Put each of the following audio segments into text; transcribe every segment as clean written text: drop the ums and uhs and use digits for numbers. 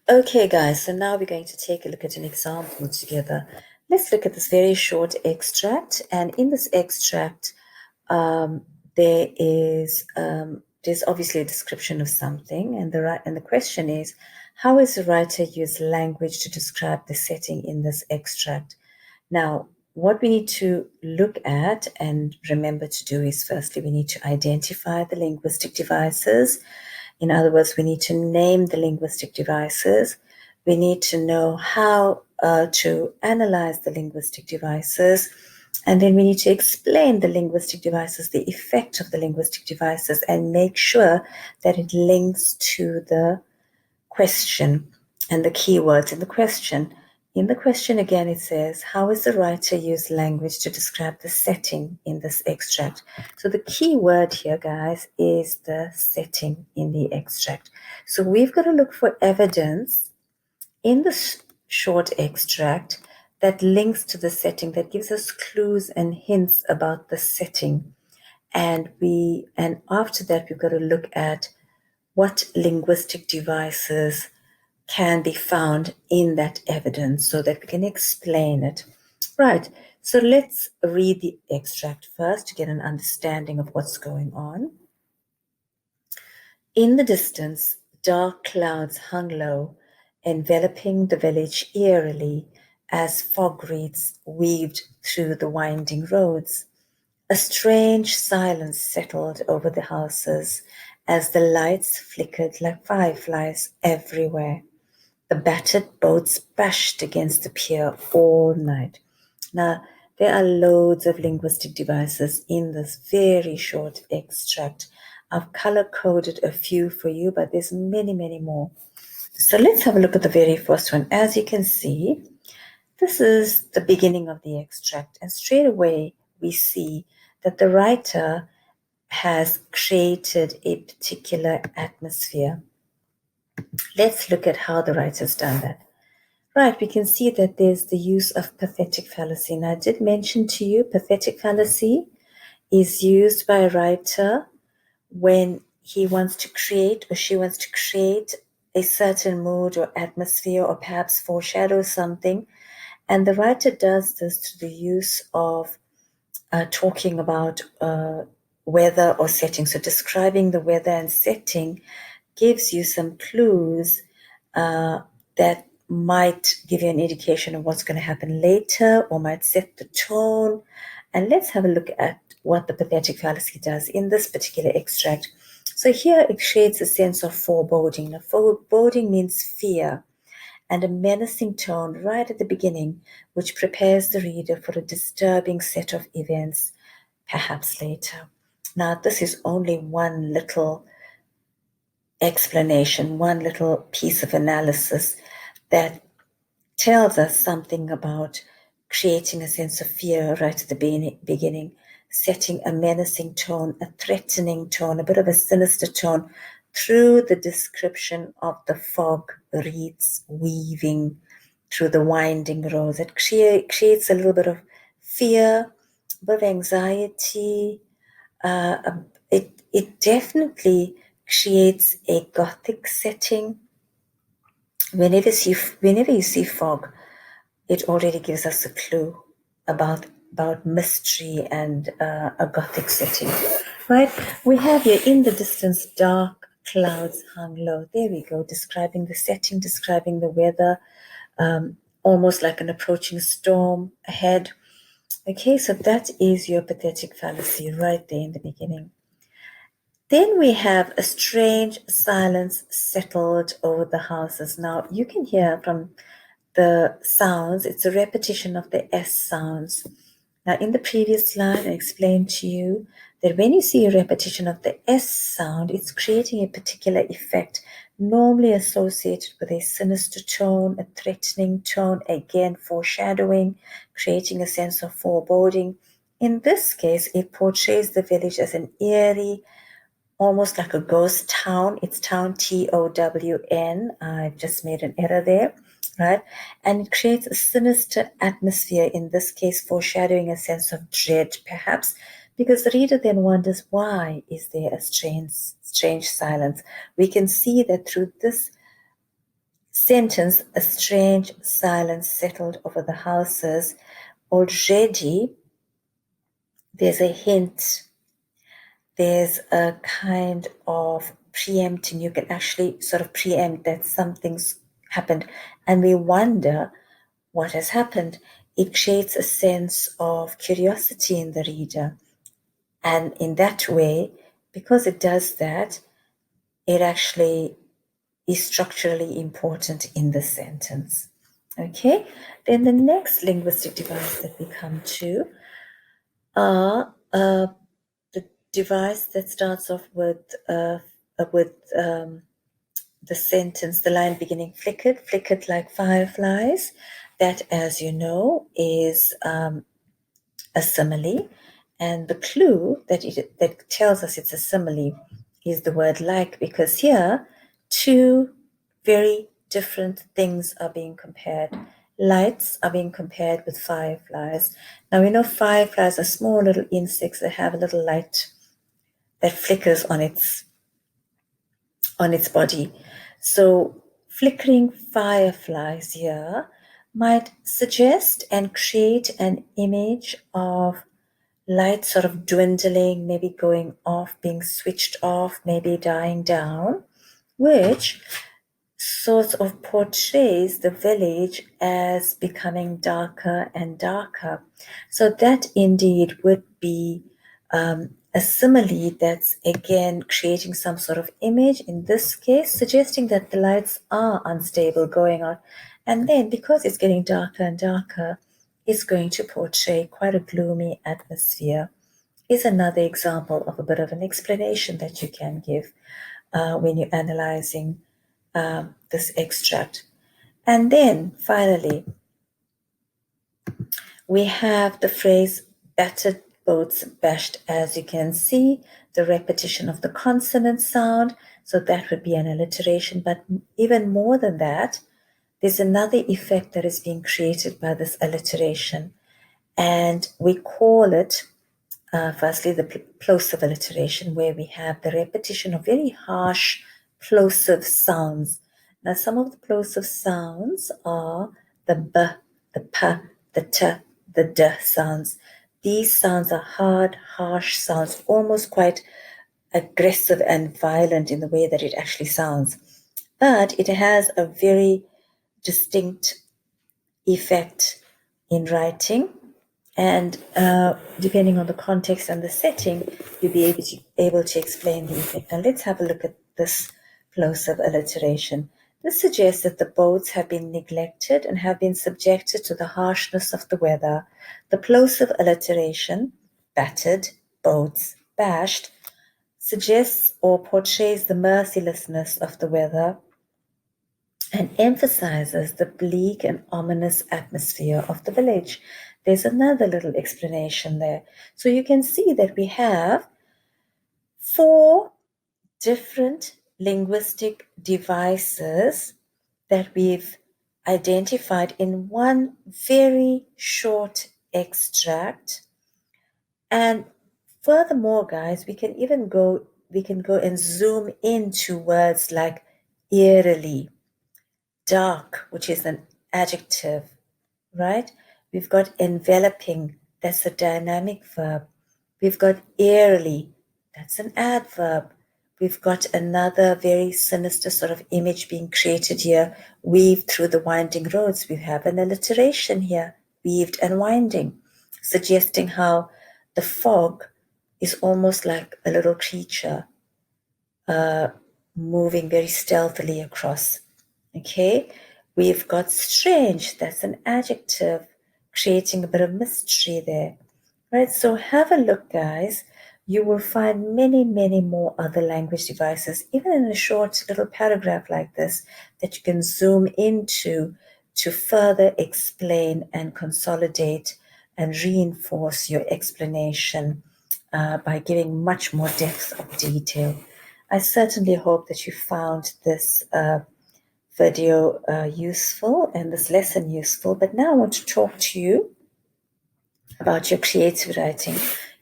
Okay, guys, so now we're going to take a look at an example together. Let's look at this very short extract, and in this extract, um, there's obviously a description of something, and the question is, how is the writer use language to describe the setting in this extract? Now, what we need to look at and remember to do is, firstly, we need to identify the linguistic devices. In other words, we need to name the linguistic devices. We need to know how to analyze the linguistic devices. And then we need to explain the linguistic devices, the effect of the linguistic devices, and make sure that it links to the question and the keywords in the question. In the question again, it says, how is the writer use language to describe the setting in this extract? So the key word here, guys, is the setting in the extract. So we've got to look for evidence in the short extract that links to the setting, that gives us clues and hints about the setting. And after that, we've got to look at what linguistic devices can be found in that evidence so that we can explain it. Right, so let's read the extract first to get an understanding of what's going on. In the distance, dark clouds hung low, enveloping the village eerily as fog wreaths weaved through the winding roads. A strange silence settled over the houses as the lights flickered like fireflies everywhere. The battered boats bashed against the pier all night. Now, there are loads of linguistic devices in this very short extract. I've color-coded a few for you, but there's many, many more. So let's have a look at the very first one. As you can see, this is the beginning of the extract, and straight away we see that the writer has created a particular atmosphere. Let's look at how the writer's done that. Right, we can see that there's the use of pathetic fallacy. Now, I did mention to you pathetic fallacy is used by a writer when he wants to create or she wants to create a certain mood or atmosphere or perhaps foreshadow something. And the writer does this through the use of talking about weather or setting. So describing the weather and setting gives you some clues that might give you an indication of what's going to happen later or might set the tone. And let's have a look at what the pathetic fallacy does in this particular extract. So here it creates a sense of foreboding. Now, foreboding means fear and a menacing tone right at the beginning, which prepares the reader for a disturbing set of events, perhaps later. Now, this is only one little explanation, one little piece of analysis that tells us something about creating a sense of fear right at the beginning, setting a menacing tone, a threatening tone, a bit of a sinister tone through the description of the fog wreaths weaving through the winding roads. It creates a little bit of fear, a bit of anxiety. It definitely creates a gothic setting. Whenever you see fog, it already gives us a clue about mystery and a gothic setting, right? We have here in the distance dark clouds hung low. There we go, describing the setting, describing the weather, almost like an approaching storm ahead. Okay, so that is your pathetic fallacy right there in the beginning. Then we have a strange silence settled over the houses. Now you can hear from the sounds, it's a repetition of the S sounds. Now in the previous slide, I explained to you that when you see a repetition of the S sound, it's creating a particular effect, normally associated with a sinister tone, a threatening tone, again foreshadowing, creating a sense of foreboding. In this case, it portrays the village as an eerie, almost like a ghost town. It's town, Town. I've just made an error there, right? And it creates a sinister atmosphere, in this case, foreshadowing a sense of dread, perhaps, because the reader then wonders, why is there a strange silence? We can see that through this sentence, a strange silence settled over the houses. Already there's a hint, there's a kind of preempting. You can actually sort of preempt that something's happened, and we wonder what has happened. It creates a sense of curiosity in the reader. And in that way, because it does that, it actually is structurally important in the sentence. Okay, then the next linguistic device that we come to are the device that starts off with the sentence, the line beginning flickered like fireflies. That, as you know, is a simile, and the clue that tells us it's a simile is the word like, because here two very different things are being compared. Lights are being compared with fireflies. Now we know fireflies are small little insects that have a little light that flickers on its body. So flickering fireflies here might suggest and create an image of light sort of dwindling, maybe going off, being switched off, maybe dying down, which sort of portrays the village as becoming darker and darker. So that indeed would be a simile that's again creating some sort of image, in this case suggesting that the lights are unstable going on. And then because it's getting darker and darker, it's going to portray quite a gloomy atmosphere. Is another example of a bit of an explanation that you can give when you're analyzing this extract. And then finally, we have the phrase battered boats bashed. As you can see, the repetition of the consonant sound, so that would be an alliteration. But even more than that, there's another effect that is being created by this alliteration, and we call it firstly the plosive alliteration, where we have the repetition of very harsh plosive sounds. Now, some of the plosive sounds are the b, the p, the t, the d sounds. These sounds are hard, harsh sounds, almost quite aggressive and violent in the way that it actually sounds. But it has a very distinct effect in writing, and depending on the context and the setting, you'll be able to explain the effect. Now let's have a look at this plosive alliteration. This suggests that the boats have been neglected and have been subjected to the harshness of the weather. The plosive alliteration, battered, boats, bashed, suggests or portrays the mercilessness of the weather and emphasizes the bleak and ominous atmosphere of the village. There's another little explanation there. So you can see that we have 4 different linguistic devices that we've identified in one very short extract. And furthermore, guys, we can go and zoom into words like eerily, dark, which is an adjective, right? We've got enveloping, that's a dynamic verb. We've got eerily, that's an adverb. We've got another very sinister sort of image being created here, weaved through the winding roads. We have an alliteration here, weaved and winding, suggesting how the fog is almost like a little creature moving very stealthily across. Okay, we've got strange, that's an adjective, creating a bit of mystery there. Right, so have a look, guys. You will find many, many more other language devices, even in a short little paragraph like this, that you can zoom into to further explain and consolidate and reinforce your explanation by giving much more depth of detail. I certainly hope that you found this video useful and this lesson useful, but now I want to talk to you about your creative writing.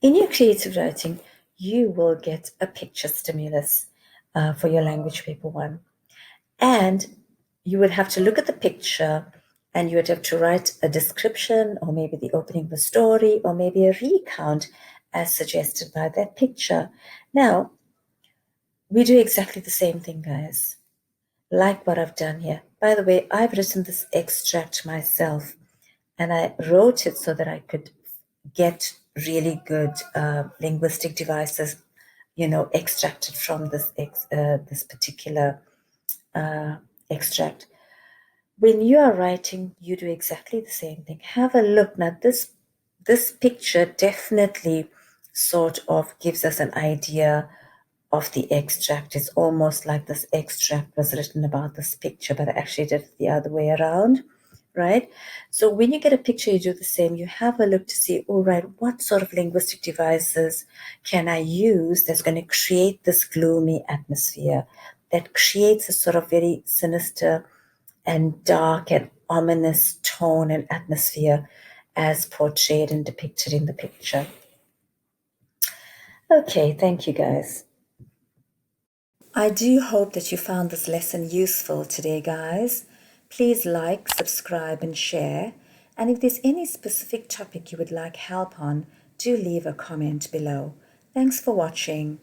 In your creative writing, you will get a picture stimulus for your language paper 1. And you would have to look at the picture and you would have to write a description or maybe the opening of a story or maybe a recount as suggested by that picture. Now, we do exactly the same thing, guys, like what I've done here. By the way, I've written this extract myself and I wrote it so that I could get really good linguistic devices, extracted from this particular extract. When you are writing, you do exactly the same thing. Have a look. Now, this picture definitely sort of gives us an idea of the extract. It's almost like this extract was written about this picture, but I actually did it the other way around, right? So when you get a picture, you do the same. You have a look to see, all right, what sort of linguistic devices can I use that's going to create this gloomy atmosphere that creates a sort of very sinister and dark and ominous tone and atmosphere as portrayed and depicted in the picture. Okay, thank you guys. I do hope that you found this lesson useful today, guys. Please like, subscribe, and share. And if there's any specific topic you would like help on, do leave a comment below. Thanks for watching.